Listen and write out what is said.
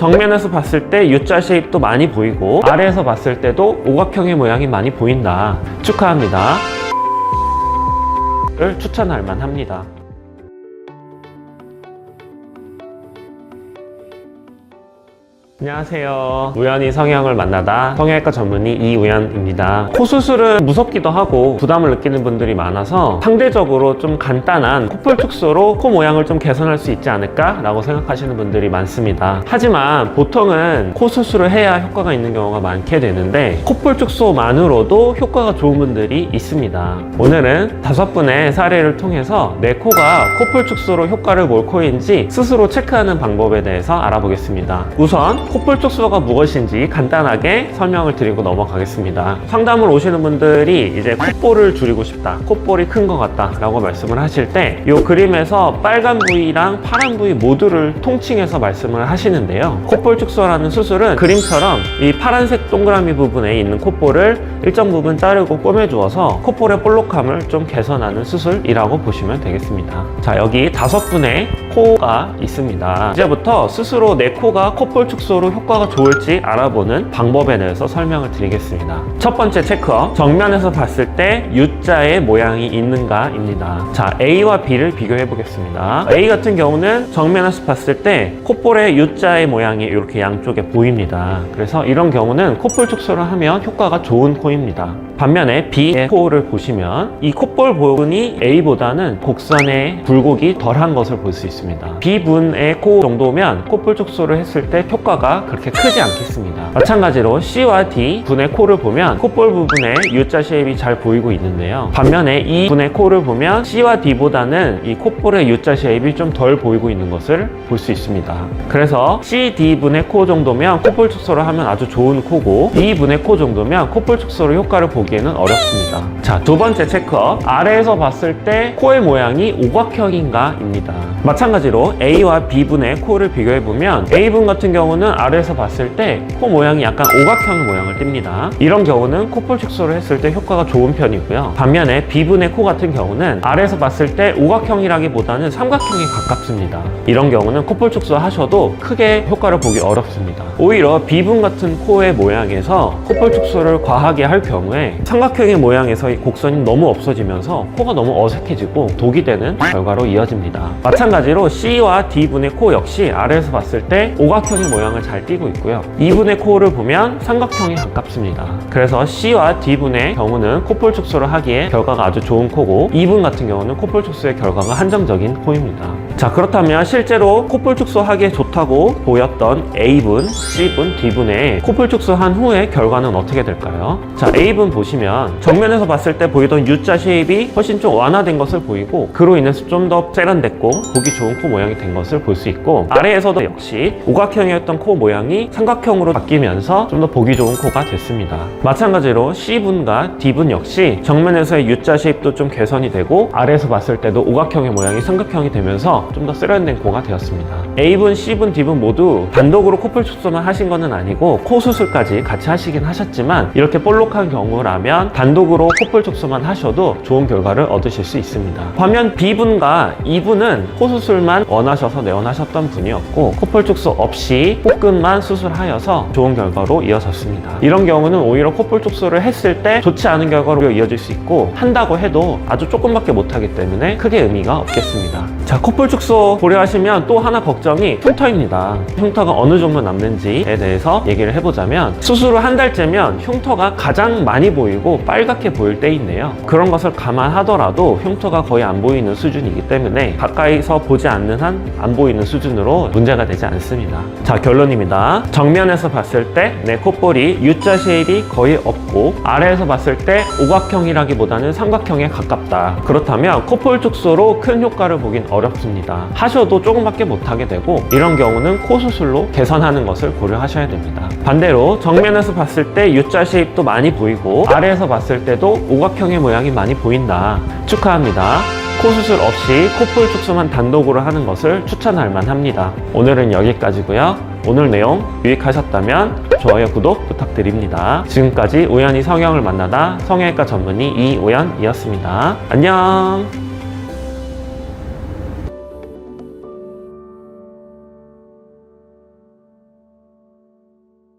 정면에서 봤을 때 U자 쉐입도 많이 보이고 아래에서 봤을 때도 오각형의 모양이 많이 보인다. 축하합니다. 를 추천할 만합니다. 안녕하세요. 우연히 성형을 만나다 성형외과 전문의 이우연입니다. 코 수술은 무섭기도 하고 부담을 느끼는 분들이 많아서 상대적으로 좀 간단한 코뿔 축소로 코 모양을 좀 개선할 수 있지 않을까 라고 생각하시는 분들이 많습니다. 하지만 보통은 코 수술을 해야 효과가 있는 경우가 많게 되는데 코뿔 축소만으로도 효과가 좋은 분들이 있습니다. 오늘은 5분의 사례를 통해서 내 코가 코뿔 축소로 효과를 볼 코인지 스스로 체크하는 방법에 대해서 알아보겠습니다. 우선 코뿔 축소가 무엇인지 간단하게 설명을 드리고 넘어가겠습니다. 상담을 오시는 분들이 이제 콧볼을 줄이고 싶다, 콧볼이 큰 것 같다 라고 말씀을 하실 때 이 그림에서 빨간 부위랑 파란 부위 모두를 통칭해서 말씀을 하시는데요. 콧볼 축소라는 수술은 그림처럼 이 파란색 동그라미 부분에 있는 콧볼을 일정 부분 자르고 꼬매주어서 콧볼의 볼록함을 좀 개선하는 수술이라고 보시면 되겠습니다. 자, 여기 5분의 코가 있습니다. 이제부터 스스로 내 코가 콧볼 축소로 효과가 좋을지 알아보는 방법에 대해서 설명을 드리겠습니다. 첫 번째 체크업, 정면에서 봤을 때 U자의 모양이 있는가입니다. 자, A와 B를 비교해 보겠습니다. A 같은 경우는 정면에서 봤을 때 콧볼의 U자의 모양이 이렇게 양쪽에 보입니다. 그래서 이런 경우는 콧볼 축소를 하면 효과가 좋은 코입니다. 반면에 B의 코를 보시면 이 콧볼 부분이 A보다는 곡선의 굴곡이 덜한 것을 볼 수 있습니다. B분의 코 정도면 콧볼 축소를 했을 때 효과가 그렇게 크지 않겠습니다. 마찬가지로 C와 D 분의 코를 보면 콧볼 부분에 U자 쉐입이 잘 보이고 있는데요. 반면에 이 분의 코를 보면 C와 D보다는 이 콧볼의 U자 쉐입이 좀 덜 보이고 있는 것을 볼 수 있습니다. 그래서 C, D 분의 코 정도면 콧볼 축소를 하면 아주 좋은 코고 E 분의 코 정도면 콧볼 축소로 효과를 보기에는 어렵습니다. 자, 두 번째 체크업, 아래에서 봤을 때 코의 모양이 오각형인가 입니다. 마찬가지로 A와 B분의 코를 비교해보면 A분 같은 경우는 아래에서 봤을 때 코 모양이 약간 오각형 모양을 띱니다. 이런 경우는 코뿔 축소를 했을 때 효과가 좋은 편이고요. 반면에 B분의 코 같은 경우는 아래에서 봤을 때 오각형이라기보다는 삼각형에 가깝습니다. 이런 경우는 코뿔 축소 하셔도 크게 효과를 보기 어렵습니다. 오히려 B분 같은 코의 모양에서 코뿔 축소를 과하게 할 경우에 삼각형의 모양에서의 곡선이 너무 없어지면서 코가 너무 어색해지고 독이 되는 결과로 이어집니다. 마찬가지로 C와 D분의 코 역시 아래에서 봤을 때 오각형의 모양을 잘 띄고 있고요. E분의 코를 보면 삼각형에 가깝습니다. 그래서 C와 D분의 경우는 코뿔 축소를 하기에 결과가 아주 좋은 코고 E분 같은 경우는 코뿔 축소의 결과가 한정적인 코입니다. 자, 그렇다면 실제로 코뿔 축소 하기에 좋다고 보였던 A분, C분, D분의 코뿔 축소한 후의 결과는 어떻게 될까요? 자, A분 보시면 정면에서 봤을 때 보이던 U자 쉐입이 훨씬 좀 완화된 것을 보이고 그로 인해서 좀 더 세련됐고 보기 좋은 코 모양이 된 것을 볼 수 있고 아래에서도 역시 오각형이었던 코 모양이 삼각형으로 바뀌면서 좀 더 보기 좋은 코가 됐습니다. 마찬가지로 C분과 D분 역시 정면에서의 U자 쉐입도 좀 개선이 되고 아래에서 봤을 때도 오각형의 모양이 삼각형이 되면서 좀 더 세련된 코가 되었습니다. A분, C분, D분 모두 단독으로 코뿔 축소만 하신 것은 아니고 코 수술까지 같이 하시긴 하셨지만 이렇게 볼록한 경우라면 단독으로 코뿔 축소만 하셔도 좋은 결과를 얻으실 수 있습니다. 반면 B분과 E분은 코 수술만 원하셔서 내원하셨던 분이었고 코뿔 축소 없이 코끝만 수술하여서 좋은 결과로 이어졌습니다. 이런 경우는 오히려 코뿔 축소를 했을 때 좋지 않은 결과로 이어질 수 있고 한다고 해도 아주 조금밖에 못하기 때문에 크게 의미가 없겠습니다. 자, 코뿔 축소 고려하시면 또 하나 걱정이 흉터입니다. 흉터가 어느 정도 남는지에 대해서 얘기를 해보자면 수술 후 한 달째면 흉터가 가장 많이 보이고 빨갛게 보일 때인데요. 그런 것을 감안하더라도 흉터가 거의 안 보이는 수준이기 때문에 가까이서 보지 않는 한 안 보이는 수준으로 문제가 되지 않습니다. 자, 결론입니다. 정면에서 봤을 때 내 콧볼이 U자 쉐입이 거의 없고 아래에서 봤을 때 오각형이라기보다는 삼각형에 가깝다. 그렇다면 코뿔 축소로 큰 효과를 보긴 어렵습니다. 하셔도 조금밖에 못하게 되고 이런 경우는 코 수술로 개선하는 것을 고려하셔야 됩니다. 반대로 정면에서 봤을 때 U자 쉐입도 많이 보이고 아래에서 봤을 때도 오각형의 모양이 많이 보인다. 축하합니다. 코 수술 없이 코뿔 축소만 단독으로 하는 것을 추천할 만합니다. 오늘은 여기까지고요. 오늘 내용 유익하셨다면 좋아요, 구독 부탁드립니다. 지금까지 우연히 성형을 만나다 성형외과 전문의 이우연이었습니다. 안녕.